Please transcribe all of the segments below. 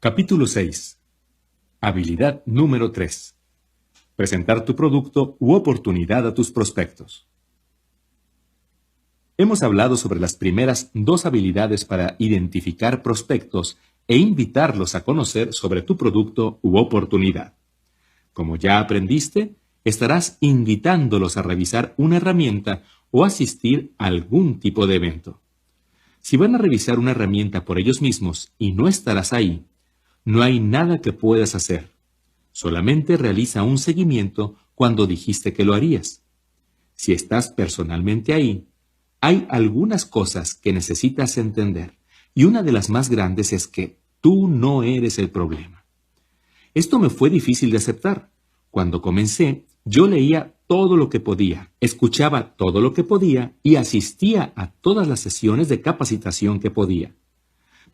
Capítulo 6. Habilidad número 3. Presentar tu producto u oportunidad a tus prospectos. Hemos hablado sobre las primeras dos habilidades para identificar prospectos e invitarlos a conocer sobre tu producto u oportunidad. Como ya aprendiste, estarás invitándolos a revisar una herramienta o asistir a algún tipo de evento. Si van a revisar una herramienta por ellos mismos y no estarás ahí, no hay nada que puedas hacer. Solamente realiza un seguimiento cuando dijiste que lo harías. Si estás personalmente ahí, hay algunas cosas que necesitas entender, y una de las más grandes es que tú no eres el problema. Esto me fue difícil de aceptar. Cuando comencé, yo leía todo lo que podía, escuchaba todo lo que podía y asistía a todas las sesiones de capacitación que podía.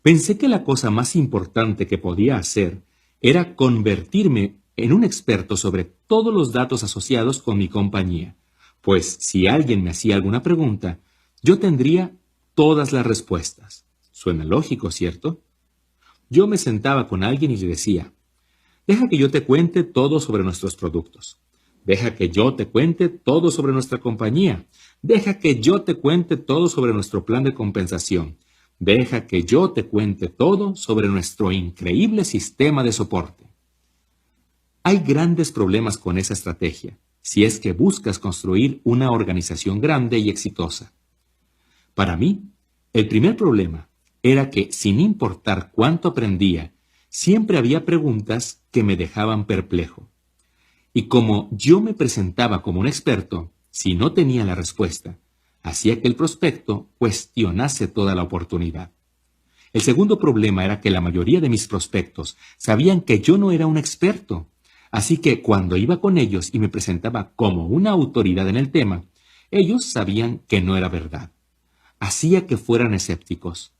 Pensé que la cosa más importante que podía hacer era convertirme en un experto sobre todos los datos asociados con mi compañía, pues si alguien me hacía alguna pregunta, yo tendría todas las respuestas. Suena lógico, ¿cierto? Yo me sentaba con alguien y le decía, deja que yo te cuente todo sobre nuestros productos. Deja que yo te cuente todo sobre nuestra compañía. Deja que yo te cuente todo sobre nuestro plan de compensación. Deja que yo te cuente todo sobre nuestro increíble sistema de soporte. Hay grandes problemas con esa estrategia, si es que buscas construir una organización grande y exitosa. Para mí, el primer problema era que, sin importar cuánto aprendía, siempre había preguntas que me dejaban perplejo. Y como yo me presentaba como un experto, si no tenía la respuesta, hacía que el prospecto cuestionase toda la oportunidad. El segundo problema era que la mayoría de mis prospectos sabían que yo no era un experto, así que cuando iba con ellos y me presentaba como una autoridad en el tema, ellos sabían que no era verdad. Hacía que fueran escépticos.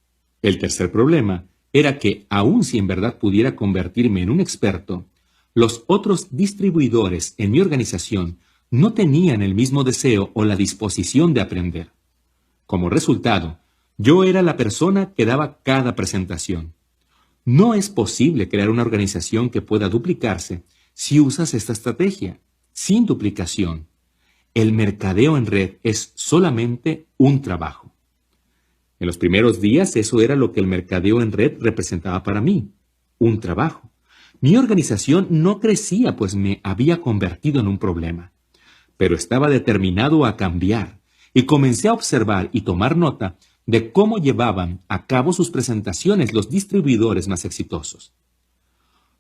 El tercer problema era que, aun si en verdad pudiera convertirme en un experto, los otros distribuidores en mi organización no tenían el mismo deseo o la disposición de aprender. Como resultado, yo era la persona que daba cada presentación. No es posible crear una organización que pueda duplicarse si usas esta estrategia, sin duplicación. El mercadeo en red es solamente un trabajo. En los primeros días eso era lo que el mercadeo en red representaba para mí, un trabajo. Mi organización no crecía pues me había convertido en un problema. Pero estaba determinado a cambiar y comencé a observar y tomar nota de cómo llevaban a cabo sus presentaciones los distribuidores más exitosos.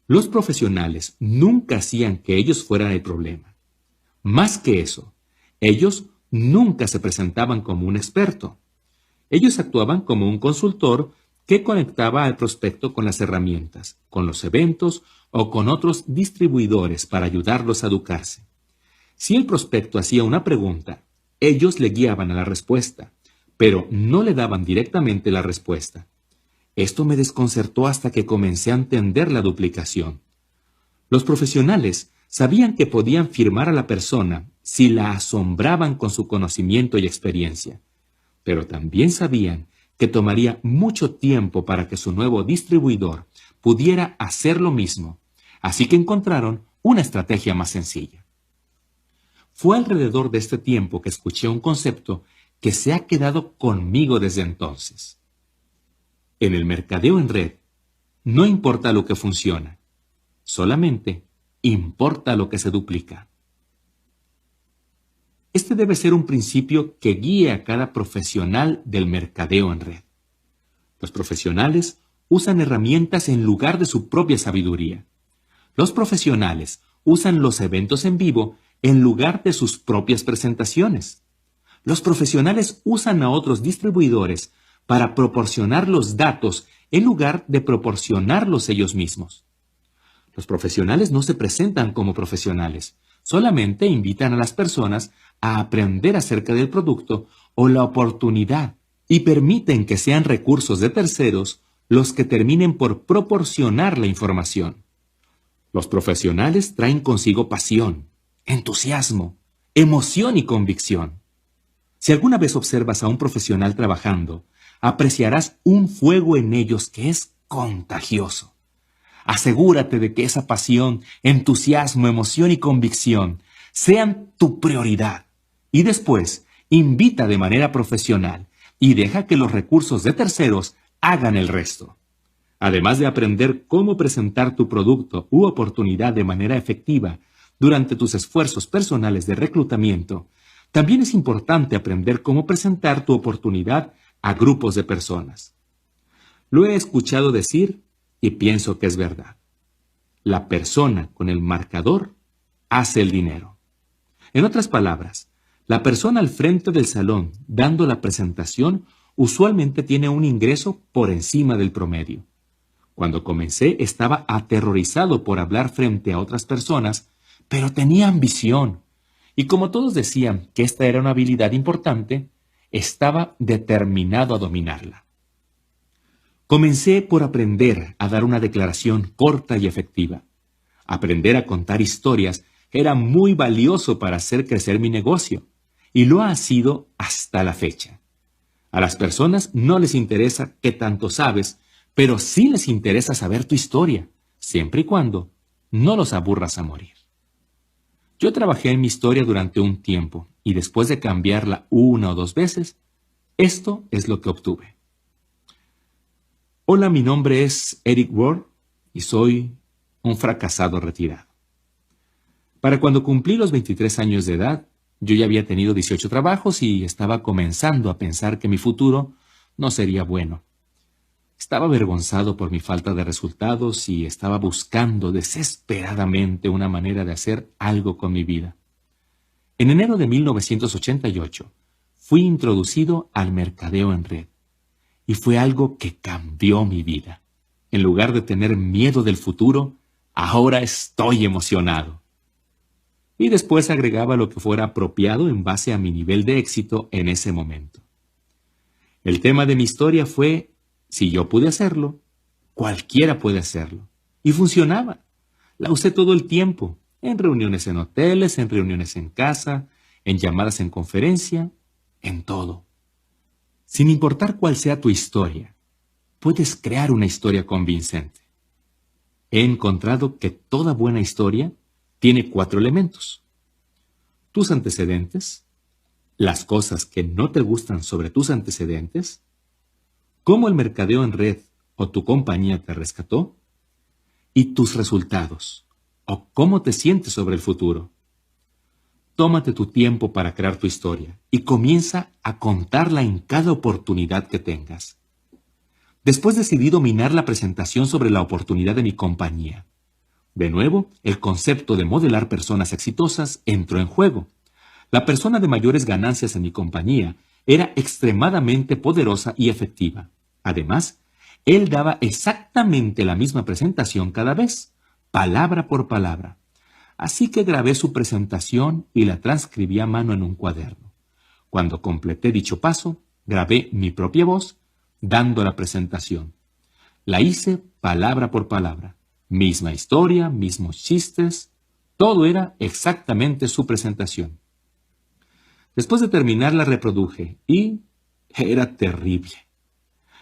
Los profesionales nunca hacían que ellos fueran el problema. Más que eso, ellos nunca se presentaban como un experto. Ellos actuaban como un consultor que conectaba al prospecto con las herramientas, con los eventos o con otros distribuidores para ayudarlos a educarse. Si el prospecto hacía una pregunta, ellos le guiaban a la respuesta, pero no le daban directamente la respuesta. Esto me desconcertó hasta que comencé a entender la duplicación. Los profesionales sabían que podían firmar a la persona si la asombraban con su conocimiento y experiencia, pero también sabían que tomaría mucho tiempo para que su nuevo distribuidor pudiera hacer lo mismo, así que encontraron una estrategia más sencilla. Fue alrededor de este tiempo que escuché un concepto que se ha quedado conmigo desde entonces. En el mercadeo en red, no importa lo que funciona, solamente importa lo que se duplica. Este debe ser un principio que guíe a cada profesional del mercadeo en red. Los profesionales usan herramientas en lugar de su propia sabiduría. Los profesionales usan los eventos en vivo en lugar de sus propias presentaciones. Los profesionales usan a otros distribuidores para proporcionar los datos en lugar de proporcionarlos ellos mismos. Los profesionales no se presentan como profesionales, solamente invitan a las personas a aprender acerca del producto o la oportunidad y permiten que sean recursos de terceros los que terminen por proporcionar la información. Los profesionales traen consigo pasión, entusiasmo, emoción y convicción. Si alguna vez observas a un profesional trabajando, apreciarás un fuego en ellos que es contagioso. Asegúrate de que esa pasión, entusiasmo, emoción y convicción sean tu prioridad. Y después, invita de manera profesional y deja que los recursos de terceros hagan el resto. Además de aprender cómo presentar tu producto u oportunidad de manera efectiva durante tus esfuerzos personales de reclutamiento, también es importante aprender cómo presentar tu oportunidad a grupos de personas. Lo he escuchado decir y pienso que es verdad. La persona con el marcador hace el dinero. En otras palabras, la persona al frente del salón dando la presentación usualmente tiene un ingreso por encima del promedio. Cuando comencé estaba aterrorizado por hablar frente a otras personas, pero tenía ambición. Y como todos decían que esta era una habilidad importante, estaba determinado a dominarla. Comencé por aprender a dar una declaración corta y efectiva. Aprender a contar historias era muy valioso para hacer crecer mi negocio, y lo ha sido hasta la fecha. A las personas no les interesa qué tanto sabes, pero sí les interesa saber tu historia, siempre y cuando no los aburras a morir. Yo trabajé en mi historia durante un tiempo, y después de cambiarla 1 o 2 veces, esto es lo que obtuve. Hola, mi nombre es Eric Ward y soy un fracasado retirado. Para cuando cumplí los 23 años de edad, yo ya había tenido 18 trabajos y estaba comenzando a pensar que mi futuro no sería bueno. Estaba avergonzado por mi falta de resultados y estaba buscando desesperadamente una manera de hacer algo con mi vida. En enero de 1988, fui introducido al mercadeo en red. Y fue algo que cambió mi vida. En lugar de tener miedo del futuro, ahora estoy emocionado. Y después agregaba lo que fuera apropiado en base a mi nivel de éxito en ese momento. El tema de mi historia fue, si yo pude hacerlo, cualquiera puede hacerlo. Y funcionaba. La usé todo el tiempo, en reuniones en hoteles, en reuniones en casa, en llamadas en conferencia, en todo. Sin importar cuál sea tu historia, puedes crear una historia convincente. He encontrado que toda buena historia tiene 4 elementos. Tus antecedentes, las cosas que no te gustan sobre tus antecedentes, cómo el mercadeo en red o tu compañía te rescató, y tus resultados, o cómo te sientes sobre el futuro. Tómate tu tiempo para crear tu historia y comienza a contarla en cada oportunidad que tengas. Después decidí dominar la presentación sobre la oportunidad de mi compañía. De nuevo, el concepto de modelar personas exitosas entró en juego. La persona de mayores ganancias en mi compañía era extremadamente poderosa y efectiva. Además, él daba exactamente la misma presentación cada vez, palabra por palabra. Así que grabé su presentación y la transcribí a mano en un cuaderno. Cuando completé dicho paso, grabé mi propia voz, dando la presentación. La hice palabra por palabra. Misma historia, mismos chistes, todo era exactamente su presentación. Después de terminar la reproduje y era terrible.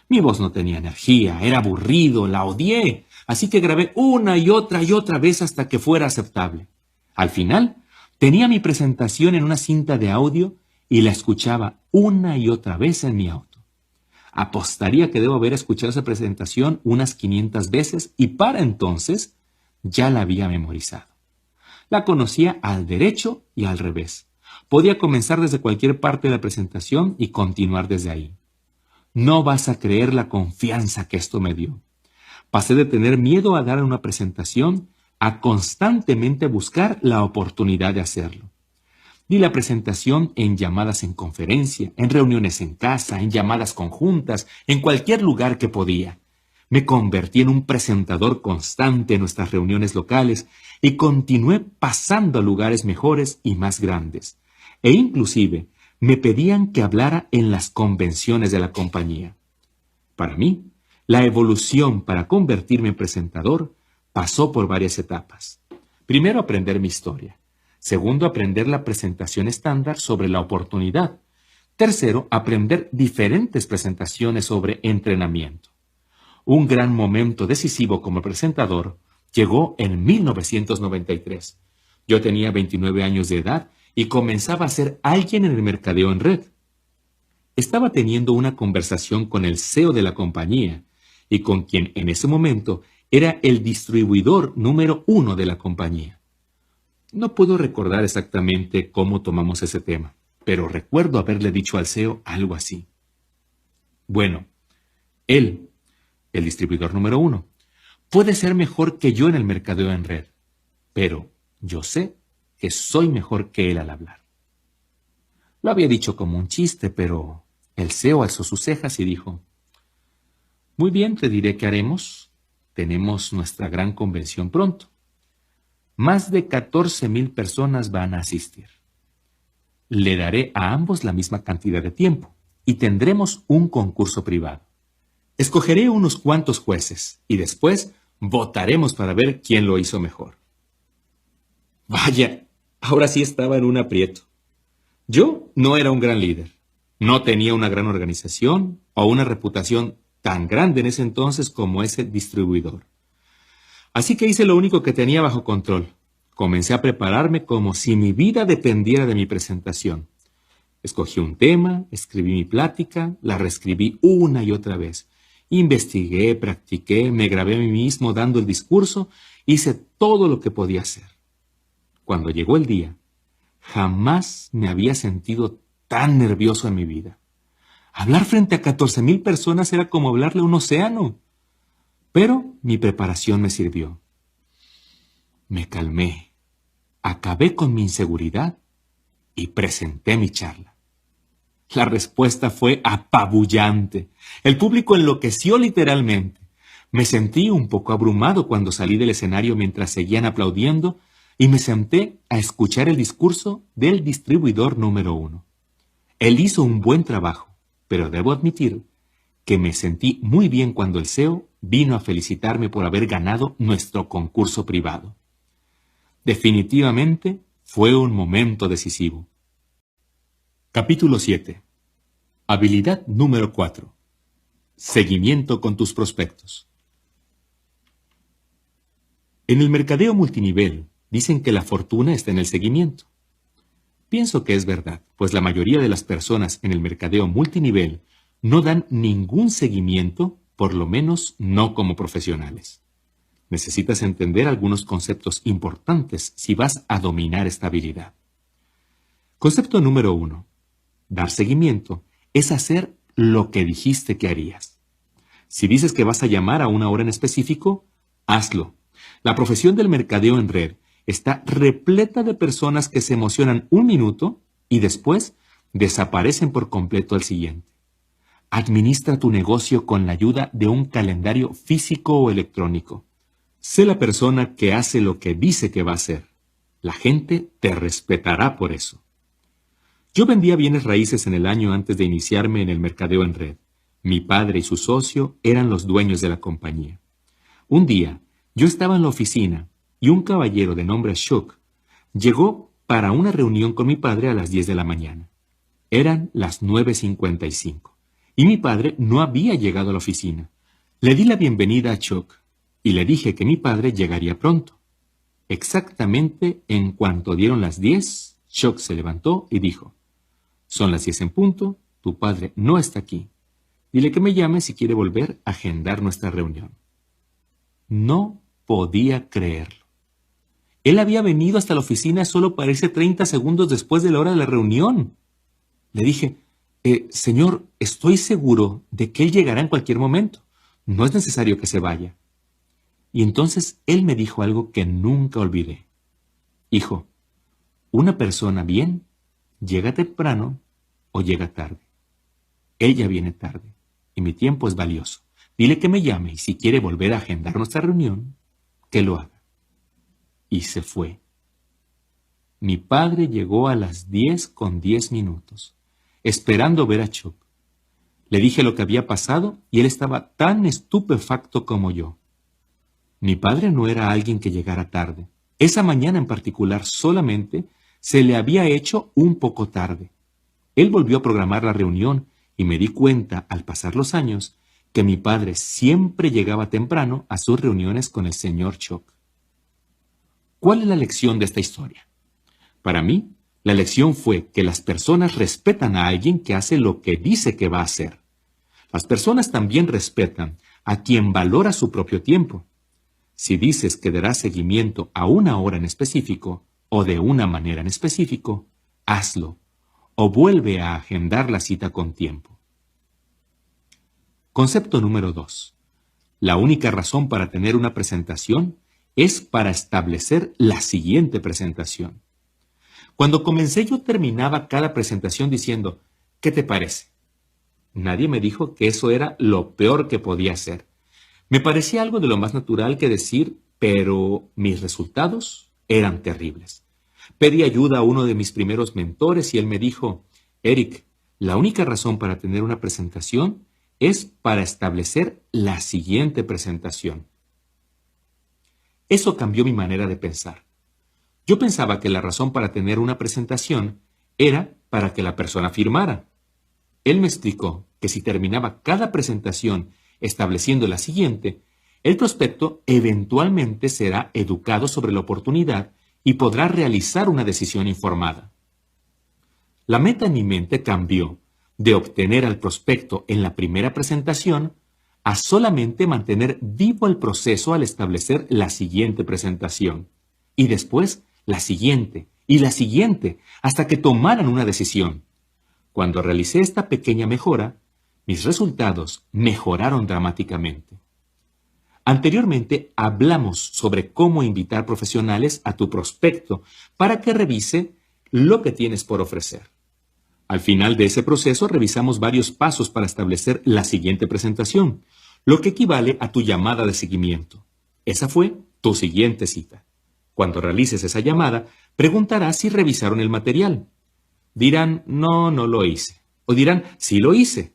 Mi voz no tenía energía, era aburrido, la odié, así que grabé una y otra vez hasta que fuera aceptable. Al final, tenía mi presentación en una cinta de audio y la escuchaba una y otra vez en mi auto. Apostaría que debo haber escuchado esa presentación unas 500 veces y para entonces ya la había memorizado. La conocía al derecho y al revés. Podía comenzar desde cualquier parte de la presentación y continuar desde ahí. No vas a creer la confianza que esto me dio. Pasé de tener miedo a dar una presentación a constantemente buscar la oportunidad de hacerlo. Di la presentación en llamadas en conferencia, en reuniones en casa, en llamadas conjuntas, en cualquier lugar que podía. Me convertí en un presentador constante en nuestras reuniones locales y continué pasando a lugares mejores y más grandes. E inclusive me pedían que hablara en las convenciones de la compañía. Para mí, la evolución para convertirme en presentador pasó por varias etapas. Primero, aprender mi historia. Segundo, aprender la presentación estándar sobre la oportunidad. Tercero, aprender diferentes presentaciones sobre entrenamiento. Un gran momento decisivo como presentador Llegó en 1993. Yo tenía 29 años de edad y comenzaba a ser alguien en el mercadeo en red. Estaba teniendo una conversación con el CEO de la compañía y con quien en ese momento era el distribuidor número 1 de la compañía. No puedo recordar exactamente cómo tomamos ese tema, pero recuerdo haberle dicho al CEO algo así. Bueno, él, el distribuidor número 1, puede ser mejor que yo en el mercadeo en red, pero yo sé que soy mejor que él al hablar. Lo había dicho como un chiste, pero el CEO alzó sus cejas y dijo: muy bien, te diré qué haremos. Tenemos nuestra gran convención pronto. Más de 14,000 personas van a asistir. Le daré a ambos la misma cantidad de tiempo y tendremos un concurso privado. Escogeré unos cuantos jueces y después votaremos para ver quién lo hizo mejor. Vaya, ahora sí estaba en un aprieto. Yo no era un gran líder. No tenía una gran organización o una reputación tan grande en ese entonces como ese distribuidor. Así que hice lo único que tenía bajo control. Comencé a prepararme como si mi vida dependiera de mi presentación. Escogí un tema, escribí mi plática, la reescribí una y otra vez. Investigué, practiqué, me grabé a mí mismo dando el discurso, hice todo lo que podía hacer. Cuando llegó el día, jamás me había sentido tan nervioso en mi vida. Hablar frente a 14,000 personas era como hablarle a un océano. Pero mi preparación me sirvió. Me calmé, acabé con mi inseguridad y presenté mi charla. La respuesta fue apabullante. El público enloqueció literalmente. Me sentí un poco abrumado cuando salí del escenario mientras seguían aplaudiendo y me senté a escuchar el discurso del distribuidor número 1. Él hizo un buen trabajo, pero debo admitir que me sentí muy bien cuando el CEO vino a felicitarme por haber ganado nuestro concurso privado. Definitivamente fue un momento decisivo. Capítulo 7. Habilidad número 4. Seguimiento con tus prospectos. En el mercadeo multinivel dicen que la fortuna está en el seguimiento. Pienso que es verdad, pues la mayoría de las personas en el mercadeo multinivel no dan ningún seguimiento, por lo menos no como profesionales. Necesitas entender algunos conceptos importantes si vas a dominar esta habilidad. Concepto número 1. Dar seguimiento es hacer lo que dijiste que harías. Si dices que vas a llamar a una hora en específico, hazlo. La profesión del mercadeo en red está repleta de personas que se emocionan un minuto y después desaparecen por completo al siguiente. Administra tu negocio con la ayuda de un calendario físico o electrónico. Sé la persona que hace lo que dice que va a hacer. La gente te respetará por eso. Yo vendía bienes raíces en el año antes de iniciarme en el mercadeo en red. Mi padre y su socio eran los dueños de la compañía. Un día, yo estaba en la oficina y un caballero de nombre Chuck llegó para una reunión con mi padre a las 10 de la mañana. Eran las 9:55 y mi padre no había llegado a la oficina. Le di la bienvenida a Chuck y le dije que mi padre llegaría pronto. Exactamente en cuanto dieron las 10, Chuck se levantó y dijo: son las 10 en punto, tu padre no está aquí. Dile que me llame si quiere volver a agendar nuestra reunión. No podía creerlo. Él había venido hasta la oficina solo para irse 30 segundos después de la hora de la reunión. Le dije: señor, estoy seguro de que él llegará en cualquier momento. No es necesario que se vaya. Y entonces él me dijo algo que nunca olvidé. Hijo, una persona bien llega temprano o llega tarde. Ella viene tarde y mi tiempo es valioso. Dile que me llame y si quiere volver a agendar nuestra reunión, que lo haga. Y se fue. Mi padre llegó a las 10:10, esperando ver a Chuck. Le dije lo que había pasado y él estaba tan estupefacto como yo. Mi padre no era alguien que llegara tarde. Esa mañana en particular solamente se le había hecho un poco tarde. Él volvió a programar la reunión y me di cuenta, al pasar los años, que mi padre siempre llegaba temprano a sus reuniones con el señor Chuck. ¿Cuál es la lección de esta historia? Para mí, la lección fue que las personas respetan a alguien que hace lo que dice que va a hacer. Las personas también respetan a quien valora su propio tiempo. Si dices que darás seguimiento a una hora en específico o de una manera en específico, hazlo o vuelve a agendar la cita con tiempo. Concepto número 2. La única razón para tener una presentación es para establecer la siguiente presentación. Cuando comencé yo terminaba cada presentación diciendo, ¿qué te parece? Nadie me dijo que eso era lo peor que podía hacer. Me parecía algo de lo más natural que decir, pero mis resultados eran terribles. Pedí ayuda a uno de mis primeros mentores y él me dijo, Eric, la única razón para tener una presentación es para establecer la siguiente presentación. Eso cambió mi manera de pensar. Yo pensaba que la razón para tener una presentación era para que la persona firmara. Él me explicó que si terminaba cada presentación estableciendo la siguiente, el prospecto eventualmente será educado sobre la oportunidad y podrá realizar una decisión informada. La meta en mi mente cambió de obtener al prospecto en la primera presentación a solamente mantener vivo el proceso al establecer la siguiente presentación, y después la siguiente, y la siguiente, hasta que tomaran una decisión. Cuando realicé esta pequeña mejora, mis resultados mejoraron dramáticamente. Anteriormente hablamos sobre cómo invitar profesionales a tu prospecto para que revise lo que tienes por ofrecer. Al final de ese proceso revisamos varios pasos para establecer la siguiente presentación, lo que equivale a tu llamada de seguimiento. Esa fue tu siguiente cita. Cuando realices esa llamada, preguntarás si revisaron el material. Dirán, no lo hice. O dirán, sí lo hice.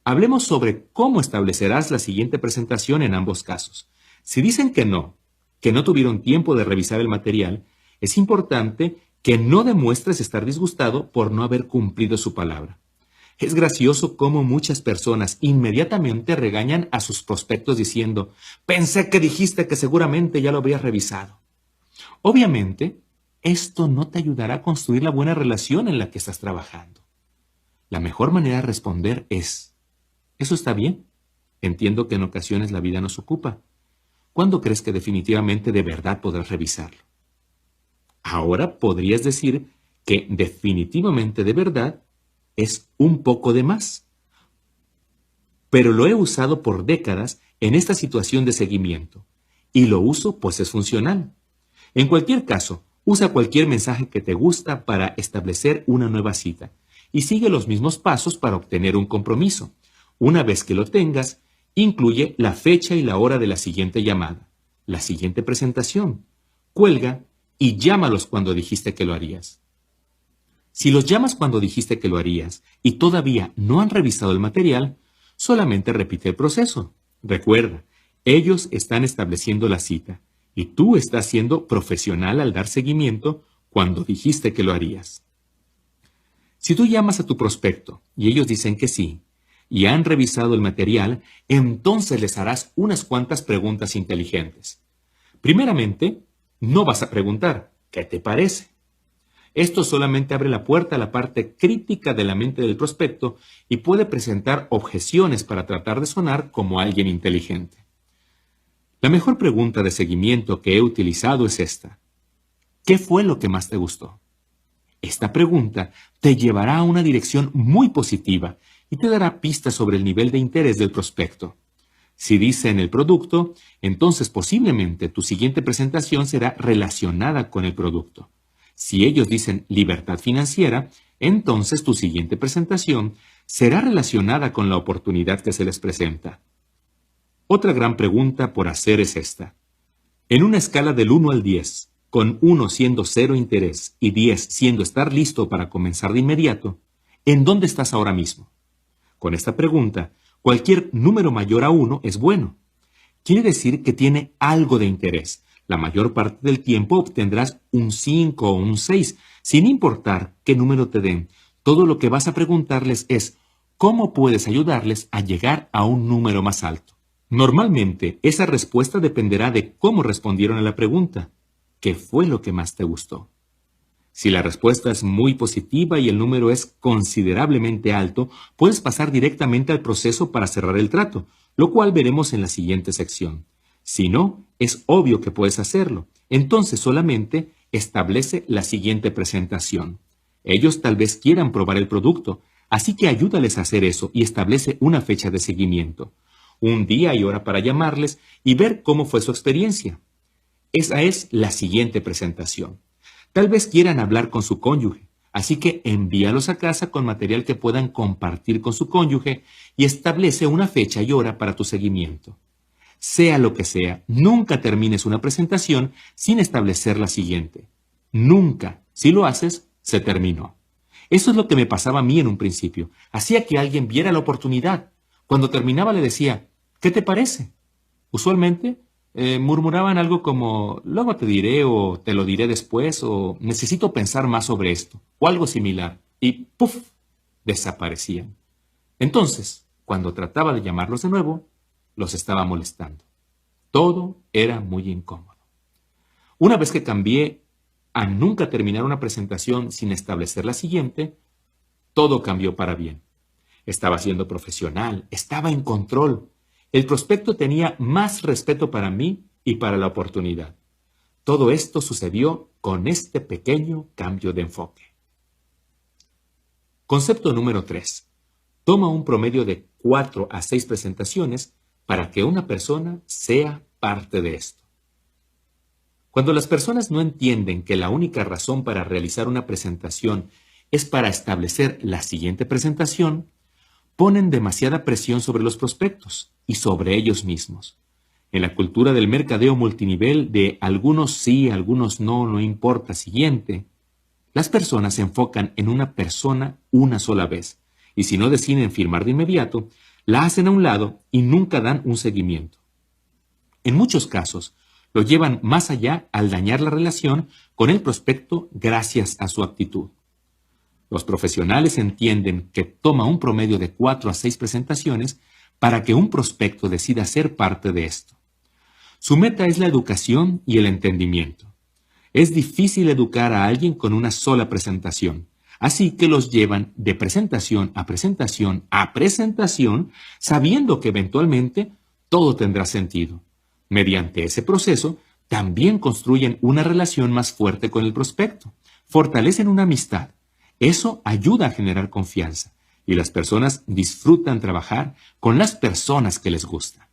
Hablemos sobre cómo establecerás la siguiente presentación en ambos casos. Si dicen que no tuvieron tiempo de revisar el material, es importante que no demuestres estar disgustado por no haber cumplido su palabra. Es gracioso cómo muchas personas inmediatamente regañan a sus prospectos diciendo, pensé que dijiste que seguramente ya lo habías revisado. Obviamente, esto no te ayudará a construir la buena relación en la que estás trabajando. La mejor manera de responder es, ¿eso está bien? Entiendo que en ocasiones la vida nos ocupa. ¿Cuándo crees que definitivamente de verdad podrás revisarlo? Ahora podrías decir que definitivamente de verdad es un poco de más. Pero lo he usado por décadas en esta situación de seguimiento. Y lo uso pues es funcional. En cualquier caso, usa cualquier mensaje que te gusta para establecer una nueva cita. Y sigue los mismos pasos para obtener un compromiso. Una vez que lo tengas, incluye la fecha y la hora de la siguiente llamada, la siguiente presentación. Cuelga y llámalos cuando dijiste que lo harías. Si los llamas cuando dijiste que lo harías y todavía no han revisado el material, solamente repite el proceso. Recuerda, ellos están estableciendo la cita y tú estás siendo profesional al dar seguimiento cuando dijiste que lo harías. Si tú llamas a tu prospecto y ellos dicen que sí, y han revisado el material, entonces les harás unas cuantas preguntas inteligentes. Primeramente, no vas a preguntar, ¿qué te parece? Esto solamente abre la puerta a la parte crítica de la mente del prospecto y puede presentar objeciones para tratar de sonar como alguien inteligente. La mejor pregunta de seguimiento que he utilizado es esta. ¿Qué fue lo que más te gustó? Esta pregunta te llevará a una dirección muy positiva y te dará pistas sobre el nivel de interés del prospecto. Si dicen el producto, entonces posiblemente tu siguiente presentación será relacionada con el producto. Si ellos dicen libertad financiera, entonces tu siguiente presentación será relacionada con la oportunidad que se les presenta. Otra gran pregunta por hacer es esta. En una escala del 1 al 10, con 1 siendo cero interés y 10 siendo estar listo para comenzar de inmediato, ¿en dónde estás ahora mismo? Con esta pregunta, cualquier número mayor a 1 es bueno. Quiere decir que tiene algo de interés. La mayor parte del tiempo obtendrás un 5 o un 6, sin importar qué número te den. Todo lo que vas a preguntarles es cómo puedes ayudarles a llegar a un número más alto. Normalmente, esa respuesta dependerá de cómo respondieron a la pregunta. ¿qué fue lo que más te gustó? Si la respuesta es muy positiva y el número es considerablemente alto, puedes pasar directamente al proceso para cerrar el trato, lo cual veremos en la siguiente sección. Si no, es obvio que puedes hacerlo. Entonces solamente establece la siguiente presentación. Ellos tal vez quieran probar el producto, así que ayúdales a hacer eso y establece una fecha de seguimiento, un día y hora para llamarles y ver cómo fue su experiencia. Esa es la siguiente presentación. Tal vez quieran hablar con su cónyuge, así que envíalos a casa con material que puedan compartir con su cónyuge y establece una fecha y hora para tu seguimiento. Sea lo que sea, nunca termines una presentación sin establecer la siguiente. Nunca, si lo haces, se terminó. Eso es lo que me pasaba a mí en un principio. Hacía que alguien viera la oportunidad. Cuando terminaba le decía, ¿qué te parece? Usualmente murmuraban algo como, luego te diré o te lo diré después o necesito pensar más sobre esto o algo similar y ¡puf! Desaparecían. Entonces, cuando trataba de llamarlos de nuevo, los estaba molestando. Todo era muy incómodo. Una vez que cambié a nunca terminar una presentación sin establecer la siguiente, todo cambió para bien. Estaba siendo profesional, estaba en control. El prospecto tenía más respeto para mí y para la oportunidad. Todo esto sucedió con este pequeño cambio de enfoque. Concepto número 3. Toma un promedio de 4 a 6 presentaciones para que una persona sea parte de esto. Cuando las personas no entienden que la única razón para realizar una presentación es para establecer la siguiente presentación, ponen demasiada presión sobre los prospectos y sobre ellos mismos. En la cultura del mercadeo multinivel de algunos sí, algunos no, no importa, siguiente, las personas se enfocan en una persona una sola vez, y si no deciden firmar de inmediato, la hacen a un lado y nunca dan un seguimiento. En muchos casos, lo llevan más allá al dañar la relación con el prospecto gracias a su actitud. Los profesionales entienden que toma un promedio de 4 a 6 presentaciones para que un prospecto decida ser parte de esto. Su meta es la educación y el entendimiento. Es difícil educar a alguien con una sola presentación, así que los llevan de presentación a presentación a presentación, sabiendo que eventualmente todo tendrá sentido. Mediante ese proceso, también construyen una relación más fuerte con el prospecto, fortalecen una amistad. Eso ayuda a generar confianza y las personas disfrutan trabajar con las personas que les gusta.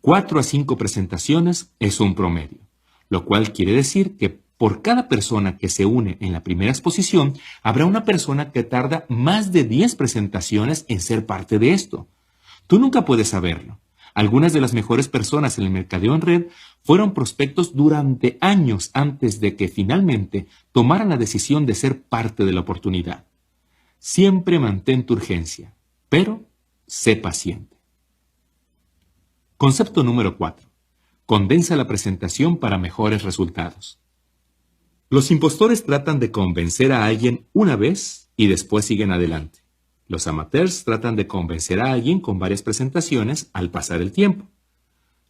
4 a 5 presentaciones es un promedio, lo cual quiere decir que por cada persona que se une en la primera exposición, habrá una persona que tarda más de 10 presentaciones en ser parte de esto. Tú nunca puedes saberlo. Algunas de las mejores personas en el mercadeo en red fueron prospectos durante años antes de que finalmente tomaran la decisión de ser parte de la oportunidad. Siempre mantén tu urgencia, pero sé paciente. Concepto número 4. Condensa la presentación para mejores resultados. Los impostores tratan de convencer a alguien una vez y después siguen adelante. Los amateurs tratan de convencer a alguien con varias presentaciones al pasar el tiempo.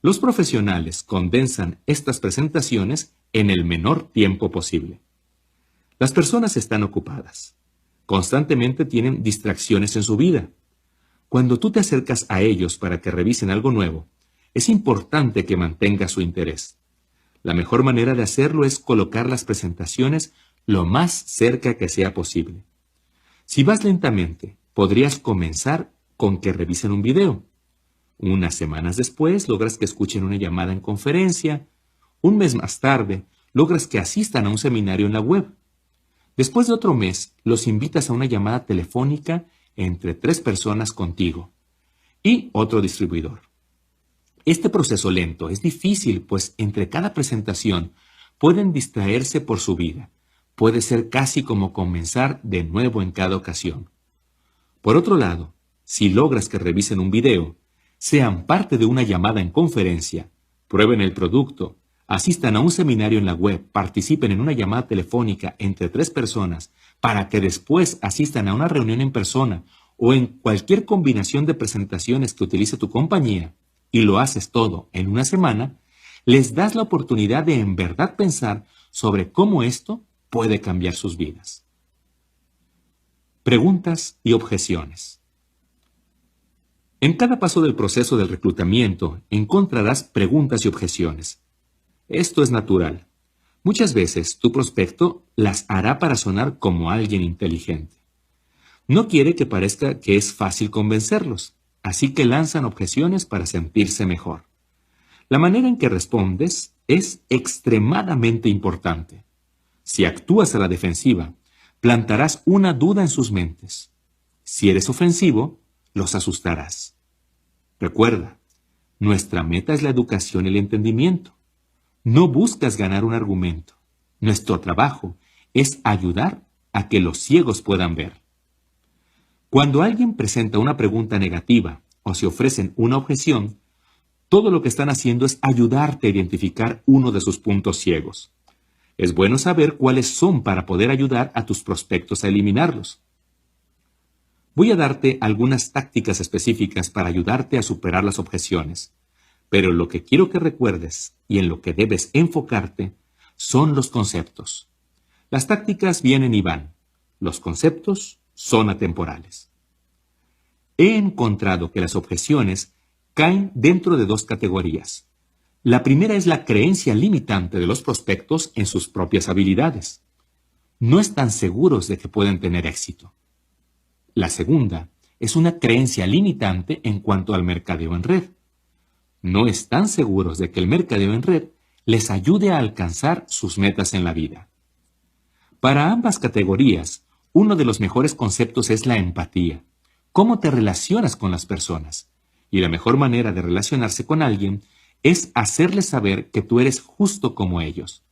Los profesionales condensan estas presentaciones en el menor tiempo posible. Las personas están ocupadas. Constantemente tienen distracciones en su vida. Cuando tú te acercas a ellos para que revisen algo nuevo, es importante que mantengas su interés. La mejor manera de hacerlo es colocar las presentaciones lo más cerca que sea posible. Si vas lentamente, podrías comenzar con que revisen un video. Unas semanas después, logras que escuchen una llamada en conferencia. Un mes más tarde, logras que asistan a un seminario en la web. Después de otro mes, los invitas a una llamada telefónica entre 3 personas contigo y otro distribuidor. Este proceso lento es difícil, pues entre cada presentación pueden distraerse por su vida. Puede ser casi como comenzar de nuevo en cada ocasión. Por otro lado, si logras que revisen un video, sean parte de una llamada en conferencia, prueben el producto, asistan a un seminario en la web, participen en una llamada telefónica entre 3 personas, para que después asistan a una reunión en persona o en cualquier combinación de presentaciones que utilice tu compañía, y lo haces todo en una semana, les das la oportunidad de en verdad pensar sobre cómo esto puede cambiar sus vidas. Preguntas y objeciones. En cada paso del proceso del reclutamiento encontrarás preguntas y objeciones. Esto es natural. Muchas veces tu prospecto las hará para sonar como alguien inteligente. No quiere que parezca que es fácil convencerlos, así que lanzan objeciones para sentirse mejor. La manera en que respondes es extremadamente importante. Si actúas a la defensiva, plantarás una duda en sus mentes. Si eres ofensivo, los asustarás. Recuerda, nuestra meta es la educación y el entendimiento. No buscas ganar un argumento. Nuestro trabajo es ayudar a que los ciegos puedan ver. Cuando alguien presenta una pregunta negativa o se ofrecen una objeción, todo lo que están haciendo es ayudarte a identificar uno de sus puntos ciegos. Es bueno saber cuáles son para poder ayudar a tus prospectos a eliminarlos. Voy a darte algunas tácticas específicas para ayudarte a superar las objeciones, pero lo que quiero que recuerdes y en lo que debes enfocarte son los conceptos. Las tácticas vienen y van. Los conceptos son atemporales. He encontrado que las objeciones caen dentro de dos categorías. La primera es la creencia limitante de los prospectos en sus propias habilidades. No están seguros de que pueden tener éxito. La segunda es una creencia limitante en cuanto al mercadeo en red. No están seguros de que el mercadeo en red les ayude a alcanzar sus metas en la vida. Para ambas categorías, uno de los mejores conceptos es la empatía. ¿Cómo te relacionas con las personas? Y la mejor manera de relacionarse con alguien es hacerles saber que tú eres justo como ellos.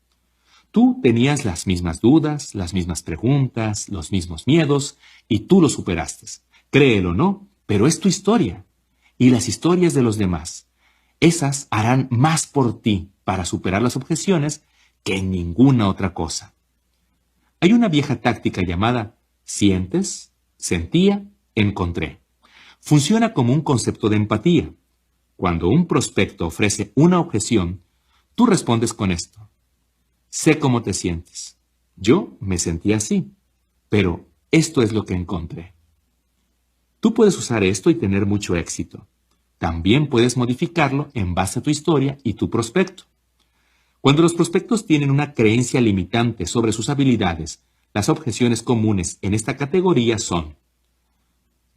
Tú tenías las mismas dudas, las mismas preguntas, los mismos miedos, y tú lo superaste. Créelo o no, pero es tu historia. Y las historias de los demás, esas harán más por ti para superar las objeciones que ninguna otra cosa. Hay una vieja táctica llamada sientes, sentía, encontré. Funciona como un concepto de empatía. Cuando un prospecto ofrece una objeción, tú respondes con esto. Sé cómo te sientes. Yo me sentí así, pero esto es lo que encontré. Tú puedes usar esto y tener mucho éxito. También puedes modificarlo en base a tu historia y tu prospecto. Cuando los prospectos tienen una creencia limitante sobre sus habilidades, las objeciones comunes en esta categoría son: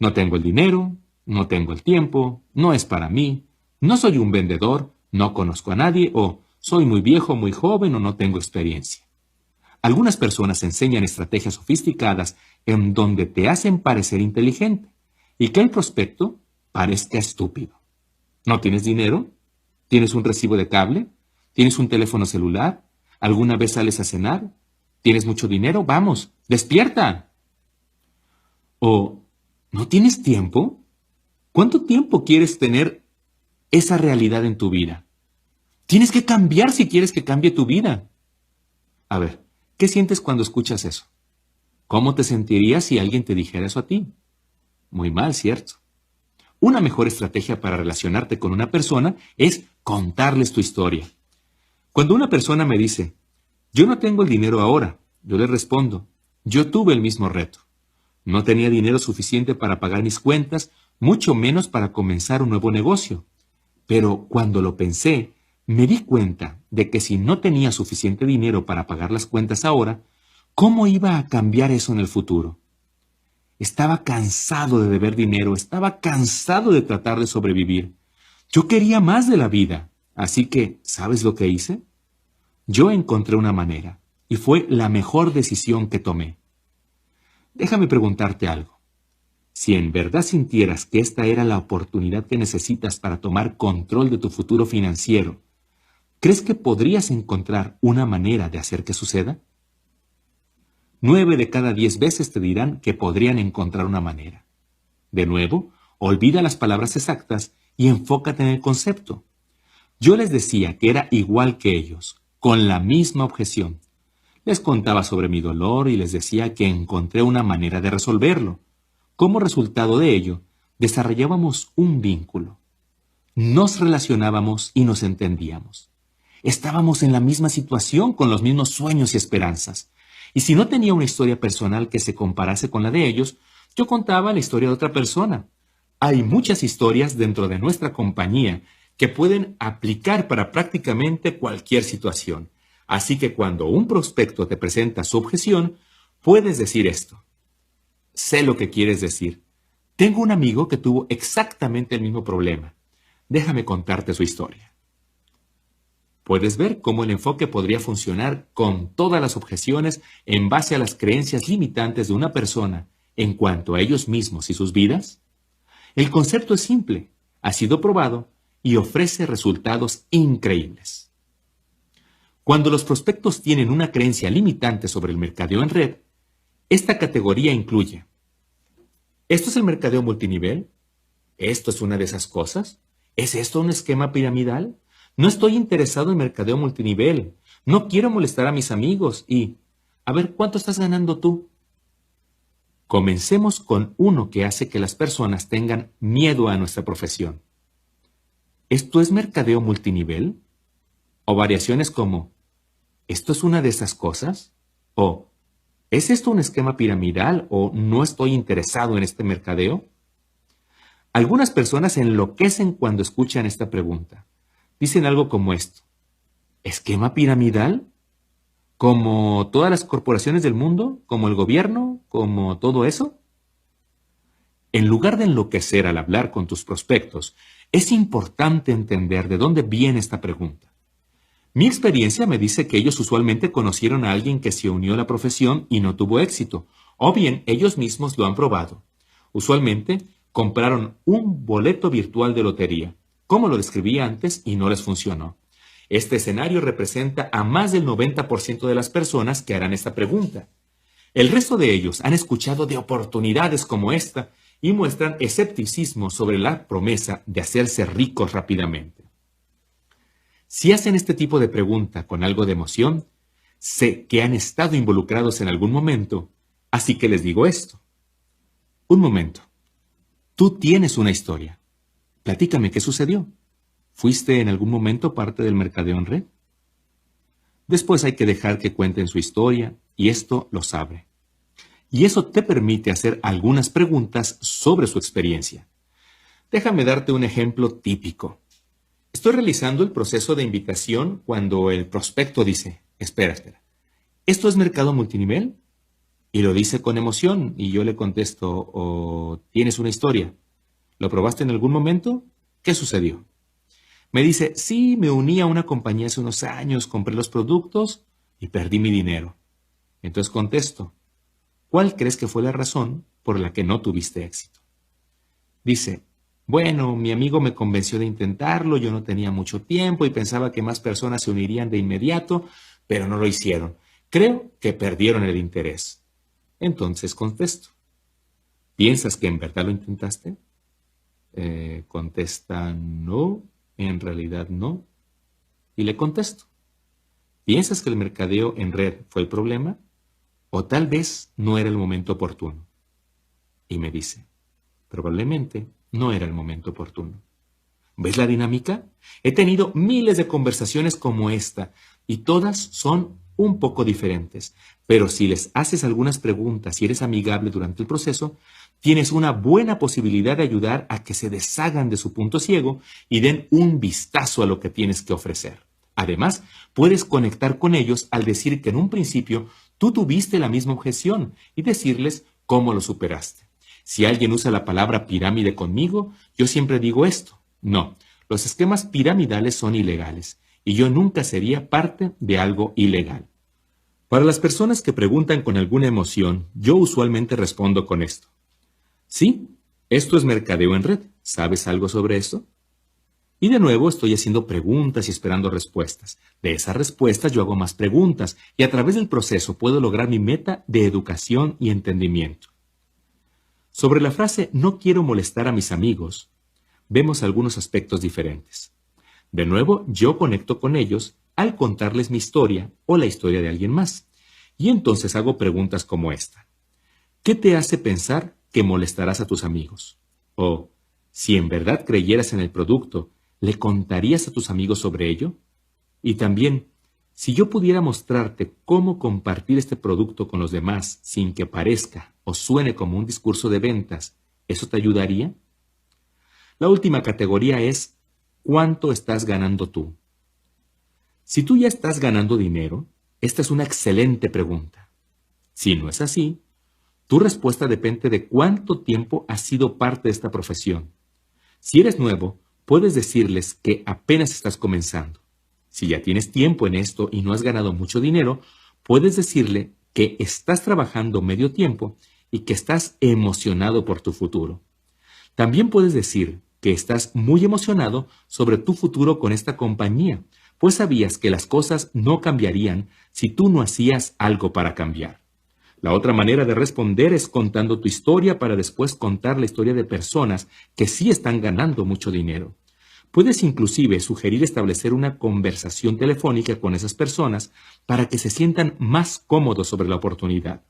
no tengo el dinero, no tengo el tiempo, no es para mí, no soy un vendedor, no conozco a nadie, o soy muy viejo, muy joven o no tengo experiencia. Algunas personas enseñan estrategias sofisticadas en donde te hacen parecer inteligente y que el prospecto parezca estúpido. ¿No tienes dinero? ¿Tienes un recibo de cable? ¿Tienes un teléfono celular? ¿Alguna vez sales a cenar? ¿Tienes mucho dinero? ¡Vamos! ¡Despierta! O ¿no tienes tiempo? ¿Cuánto tiempo quieres tener esa realidad en tu vida? Tienes que cambiar si quieres que cambie tu vida. A ver, ¿qué sientes cuando escuchas eso? ¿Cómo te sentirías si alguien te dijera eso a ti? Muy mal, ¿cierto? Una mejor estrategia para relacionarte con una persona es contarles tu historia. Cuando una persona me dice, yo no tengo el dinero ahora, yo le respondo, yo tuve el mismo reto. No tenía dinero suficiente para pagar mis cuentas, mucho menos para comenzar un nuevo negocio. Pero cuando lo pensé, me di cuenta de que si no tenía suficiente dinero para pagar las cuentas ahora, ¿cómo iba a cambiar eso en el futuro? Estaba cansado de deber dinero, estaba cansado de tratar de sobrevivir. Yo quería más de la vida, así que, ¿sabes lo que hice? Yo encontré una manera, y fue la mejor decisión que tomé. Déjame preguntarte algo. Si en verdad sintieras que esta era la oportunidad que necesitas para tomar control de tu futuro financiero, ¿crees que podrías encontrar una manera de hacer que suceda? 9 de cada 10 veces te dirán que podrían encontrar una manera. De nuevo, olvida las palabras exactas y enfócate en el concepto. Yo les decía que era igual que ellos, con la misma objeción. Les contaba sobre mi dolor y les decía que encontré una manera de resolverlo. Como resultado de ello, desarrollábamos un vínculo. Nos relacionábamos y nos entendíamos. Estábamos en la misma situación, con los mismos sueños y esperanzas. Y si no tenía una historia personal que se comparase con la de ellos, yo contaba la historia de otra persona. Hay muchas historias dentro de nuestra compañía que pueden aplicar para prácticamente cualquier situación. Así que cuando un prospecto te presenta su objeción, puedes decir esto. Sé lo que quieres decir. Tengo un amigo que tuvo exactamente el mismo problema. Déjame contarte su historia. Puedes ver cómo el enfoque podría funcionar con todas las objeciones en base a las creencias limitantes de una persona en cuanto a ellos mismos y sus vidas. El concepto es simple, ha sido probado y ofrece resultados increíbles. Cuando los prospectos tienen una creencia limitante sobre el mercadeo en red, esta categoría incluye: ¿esto es el mercadeo multinivel? ¿Esto es una de esas cosas? ¿Es esto un esquema piramidal? No estoy interesado en mercadeo multinivel. No quiero molestar a mis amigos y, a ver, ¿cuánto estás ganando tú? Comencemos con uno que hace que las personas tengan miedo a nuestra profesión. ¿Esto es mercadeo multinivel? O variaciones como, ¿esto es una de esas cosas? O, ¿es esto un esquema piramidal o no estoy interesado en este mercadeo? Algunas personas enloquecen cuando escuchan esta pregunta. Dicen algo como esto: ¿esquema piramidal? ¿Como todas las corporaciones del mundo? ¿Como el gobierno? ¿Como todo eso? En lugar de enloquecer al hablar con tus prospectos, es importante entender de dónde viene esta pregunta. Mi experiencia me dice que ellos usualmente conocieron a alguien que se unió a la profesión y no tuvo éxito, o bien ellos mismos lo han probado. Usualmente compraron un boleto virtual de lotería, como lo describí antes, y no les funcionó. Este escenario representa a más del 90% de las personas que harán esta pregunta. El resto de ellos han escuchado de oportunidades como esta y muestran escepticismo sobre la promesa de hacerse ricos rápidamente. Si hacen este tipo de pregunta con algo de emoción, sé que han estado involucrados en algún momento, así que les digo esto. Un momento. Tú tienes una historia. Platícame qué sucedió. ¿Fuiste en algún momento parte del mercadeo en red? Después hay que dejar que cuenten su historia y esto los abre. Y eso te permite hacer algunas preguntas sobre su experiencia. Déjame darte un ejemplo típico. Estoy realizando el proceso de invitación cuando el prospecto dice, espera, ¿esto es mercado multinivel? Y lo dice con emoción y yo le contesto, ¿o tienes una historia? ¿Lo probaste en algún momento? ¿Qué sucedió? Me dice, sí, me uní a una compañía hace unos años, compré los productos y perdí mi dinero. Entonces contesto, ¿cuál crees que fue la razón por la que no tuviste éxito? Dice, bueno, mi amigo me convenció de intentarlo, yo no tenía mucho tiempo y pensaba que más personas se unirían de inmediato, pero no lo hicieron. Creo que perdieron el interés. Entonces contesto, ¿piensas que en verdad lo intentaste? Contesta, no, en realidad no. Y le contesto, ¿piensas que el mercadeo en red fue el problema? ¿O tal vez no era el momento oportuno? Y me dice, probablemente no era el momento oportuno. ¿Ves la dinámica? He tenido miles de conversaciones como esta y todas son un poco diferentes, pero si les haces algunas preguntas y eres amigable durante el proceso, tienes una buena posibilidad de ayudar a que se deshagan de su punto ciego y den un vistazo a lo que tienes que ofrecer. Además, puedes conectar con ellos al decir que en un principio tú tuviste la misma objeción y decirles cómo lo superaste. Si alguien usa la palabra pirámide conmigo, yo siempre digo esto. No, los esquemas piramidales son ilegales y yo nunca sería parte de algo ilegal. Para las personas que preguntan con alguna emoción, yo usualmente respondo con esto. Sí, esto es mercadeo en red. ¿Sabes algo sobre esto? Y de nuevo estoy haciendo preguntas y esperando respuestas. De esas respuestas yo hago más preguntas y a través del proceso puedo lograr mi meta de educación y entendimiento. Sobre la frase no quiero molestar a mis amigos, vemos algunos aspectos diferentes. De nuevo, yo conecto con ellos al contarles mi historia o la historia de alguien más. Y entonces hago preguntas como esta. ¿Qué te hace pensar que molestarás a tus amigos? O, si en verdad creyeras en el producto, ¿le contarías a tus amigos sobre ello? Y también, si yo pudiera mostrarte cómo compartir este producto con los demás sin que parezca o suene como un discurso de ventas, ¿eso te ayudaría? La última categoría es ¿cuánto estás ganando tú? Si tú ya estás ganando dinero, esta es una excelente pregunta. Si no es así, tu respuesta depende de cuánto tiempo has sido parte de esta profesión. Si eres nuevo, puedes decirles que apenas estás comenzando. Si ya tienes tiempo en esto y no has ganado mucho dinero, puedes decirle que estás trabajando medio tiempo y que estás emocionado por tu futuro. También puedes decir que estás muy emocionado sobre tu futuro con esta compañía, pues sabías que las cosas no cambiarían si tú no hacías algo para cambiar. La otra manera de responder es contando tu historia para después contar la historia de personas que sí están ganando mucho dinero. Puedes inclusive sugerir establecer una conversación telefónica con esas personas para que se sientan más cómodos sobre la oportunidad.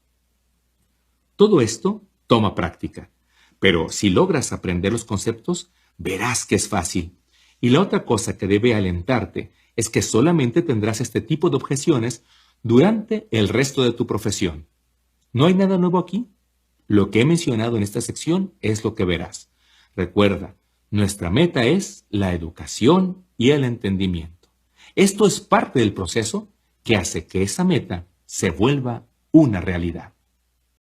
Todo esto toma práctica, pero si logras aprender los conceptos, verás que es fácil. Y la otra cosa que debe alentarte es que solamente tendrás este tipo de objeciones durante el resto de tu profesión. ¿No hay nada nuevo aquí? Lo que he mencionado en esta sección es lo que verás. Recuerda, nuestra meta es la educación y el entendimiento. Esto es parte del proceso que hace que esa meta se vuelva una realidad.